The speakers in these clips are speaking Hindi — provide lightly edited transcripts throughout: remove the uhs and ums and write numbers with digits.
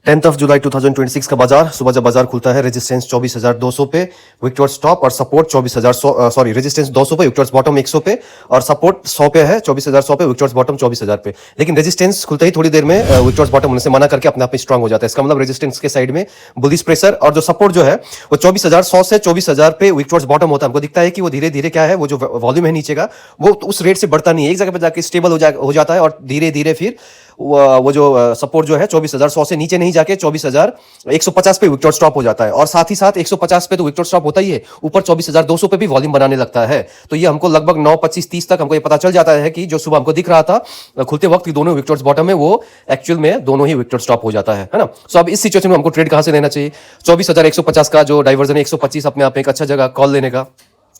10th ऑफ जुलाई 2026 का बाजार सुबह जब बाजार खुलता है रेजिस्टेंस 24,200 पे, विक्टोर स्टॉप और सपोर्ट 24,000 सॉरी रेजिस्टेंस 200 पे, विक्टोर्स बॉटम 100 पे और सपोर्ट 100 पे है 24,100 पे, विक्टोर्स बॉटम 24,000 पे। लेकिन रेजिस्टेंस खुलते ही थोड़ी देर में विक्टोर्स बॉटम होने से मना करके अपने आप में स्ट्रांग हो जाता है। इसका मतलब रेजिस्टेंस के साइड में बुलिश प्रेशर और जो सपोर्ट जो है वो 24,100 से 24,000 पे विक्टोर्स बॉटम होता है। हमको दिखता है कि वो धीरे धीरे क्या है, वो जो वॉल्यूम है नीचे का वो उस रेट से बढ़ता नहीं है, एक जगह पर जाके स्टेबल हो जाता है और धीरे धीरे फिर वो जो सपोर्ट जो है 24,100 से नीचे नहीं जाके 24,150 पे विक्टोर स्टॉप हो जाता है और साथ ही साथ 150 पे तो विक्टोर स्टॉप होता ही है, ऊपर 24,200 पे भी वॉल्यूम बनाने लगता है। तो ये हमको लगभग 9:25-30 तक हमको ये पता चल जाता है कि जो सुबह हमको दिख रहा था खुलते वक्त की दोनों विक्टोर्स बॉटम में, वो एक्चुअल में दोनों ही विक्टोर स्टॉप हो जाता है ना। सो अब इस सिचुएशन में हमको ट्रेड कहां से लेना चाहिए? 24,150 का जो डाइवर्जन है 125 अपने आप में एक अच्छा जगह कॉल लेने का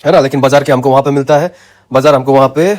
है ना, लेकिन बाजार के हमको वहां पे मिलता है, बाजार हमको वहां पे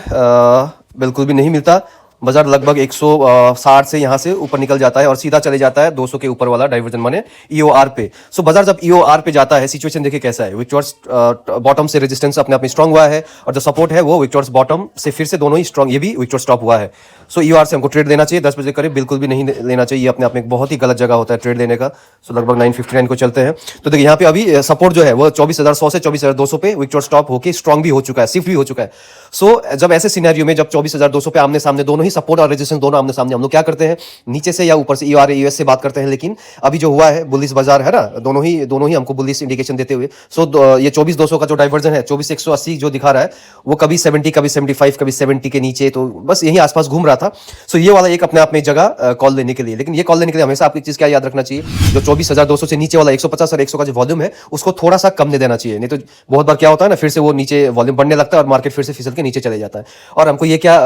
बिल्कुल भी नहीं मिलता। बाजार लगभग 160 से यहाँ से ऊपर निकल जाता है और सीधा चले जाता है 200 के ऊपर वाला डाइवर्जन माने ईओआर पे। सो बाजार जब ईओआर पे जाता है, सिचुएशन देखिए कैसा है, विक्टोर्स बॉटम से रेजिस्टेंस अपने आप में स्ट्रांग हुआ है और जो सपोर्ट है वो विक्टोर्स बॉटम से फिर से दोनों ही स्ट्रांग, ये भी विक्टोर स्टॉप हुआ है। सो ईओआर से हमको ट्रेड लेना चाहिए 10 बजे करीब, बिल्कुल भी नहीं लेना चाहिए, अपने आप में एक बहुत ही गलत जगह होता है ट्रेड लेने का। सो लगभग 9:59 को चलते हैं। तो देखिए यहाँ पे अभी सपोर्ट जो है वो 24,100 से 24,200 पे विक्टोर स्टॉप होकर स्ट्रांग भी हो चुका है, शिफ्ट भी हो चुका है। सो जब ऐसे सिनेरियो में जब 24,200 पे आमने सामने दोनों ही सपोर्ट और रेजिस्टेंस दोनों आमने सामने, हम लोग क्या करते हैं, नीचे से या ऊपर से ईआरए यूएस से बात करते हैं। लेकिन अभी जो हुआ है बुलिश बाजार है ना, दोनों ही हमको बुलिश इंडिकेशन देते हुए। सो ये 24,200 का जो डाइवर्जन है 24,180 जो दिखा रहा है वो कभी 70, कभी 75, कभी 70 के नीचे, तो बस यही आसपास घूम रहा था। सो ये वाला एक अपने आप में जगह कॉल लेने के लिए, लेकिन ये कॉल लेने के लिए हमेशा आपकी चीज क्या याद रखना चाहिए, जो 24,200 से नीचे वाला 150 और 100 का जो वॉल्यूम है उसको थोड़ा सा कम दे देना चाहिए। नहीं तो बहुत बार क्या होता है ना, फिर से वो नीचे वॉल्यूम बढ़ने लगता है और मार्केट फिर से फिसल के नीचे चले जाता है। और हमको ये क्या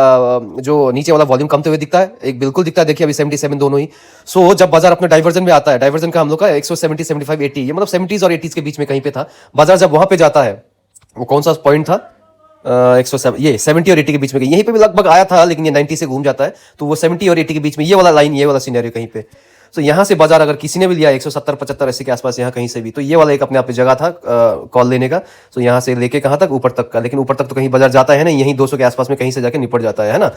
जो नीचे वाला वॉल्यूम कमते हुए दिखता है, एक बिल्कुल दिखता है, देखिए अभी 77 दोनों ही। सो जब बाजार अपने डाइवर्जन में आता है, डाइवर्जन का हम लोग का 170, 75, 80, ये मतलब 70s और 80s के बीच में कहीं पे था बाजार, जब वहां पे जाता है वो कौन सा पॉइंट था, 107, ये 70 और 80 के बीच में, यहीं पे भी लगभग आया था, लेकिन ये 90 से घूम जाता है, तो वो 70 और 80 के बीच में ये वाला लाइन, ये वाला सिनेरियो कहीं पे। तो यहाँ से बाजार अगर किसी ने भी लिया 170, 75 80 के आसपास यहाँ कहीं से भी, तो ये वाला एक अपने आप में जगह था कॉल लेने का। तो यहाँ से लेके कहाँ तक, ऊपर तक का, लेकिन ऊपर तक तो कहीं बाजार जाता है नहीं, यहीं 200 के आसपास में कहीं से जाके निपट जाता है ना।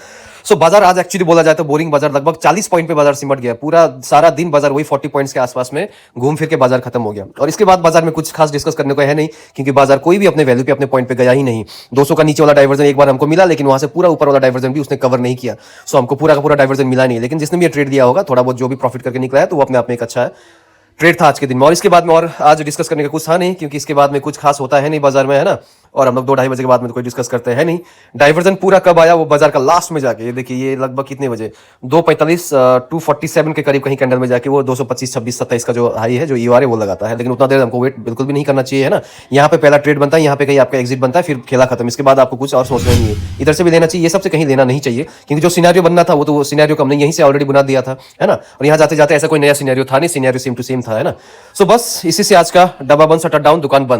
सो बाजार आज एक्चुअली बोला जाए तो बोरिंग बाजार, लगभग 40 पॉइंट पे बाजार सिमट गया, पूरा सारा दिन बाजार वही 40 पॉइंट्स के आसपास में घूम फिर के बाजार खत्म हो गया। और इसके बाद बाजार में कुछ खास डिस्कस करने को है नहीं, क्योंकि बाजार कोई भी अपने वैल्यू पे अपने पॉइंट पे गया ही नहीं। 200 का नीचे वाला डाइवर्जन एक बार हमको मिला, लेकिन वहां से पूरा ऊपर वाला डाइवर्जन भी उसने कवर नहीं किया। सो हमको पूरा का पूरा डाइवर्जन मिला नहीं, लेकिन जिसने भी ये ट्रेड दिया होगा थोड़ा बहुत जो भी प्रॉफिट करके निकला है, तो वो अपने आप में एक अच्छा ट्रेड था आज के दिन में। और इसके बाद में और आज डिस्कस करने का कुछ था नहीं, क्योंकि इसके बाद में कुछ खास होता है नहीं बाजार में, है ना। और हम लोग 2-2:30 बजे के बाद में तो कोई डिस्कस करते हैं नहीं। डाइवर्जन पूरा कब आया, वो बाजार का लास्ट में जाके, ये देखिए ये लगभग कितने बजे, 2:45, 2:47 के करीब कहीं कैंडल में जाके वो 225, 26, 27 का जो हाई है, जो ईआरए वो लगाता है। लेकिन उतना देर हमको वेट बिल्कुल भी नहीं करना चाहिए, है ना। यहाँ पे पहला ट्रेड बनता है, यहाँ पे कहीं आपका एग्जिट बनता है, फिर खेला खत्म, इसके बाद आपको कुछ और सोचना नहीं है, इधर से भी लेना चाहिए, ये सबसे कहीं लेना नहीं चाहिए, क्योंकि जो सिनेरियो बनना था वो तो वो सिनेरियो को हमने यहीं से ऑलरेडी बना दिया था, है ना। और यहाँ जाते जाते ऐसा कोई नया सिनेरियो था नहीं, सिनेरियो सेम टू सेम था, है ना। सो बस इसी से आज का डब्बा बंद, शटर डाउन, दुकान बंद।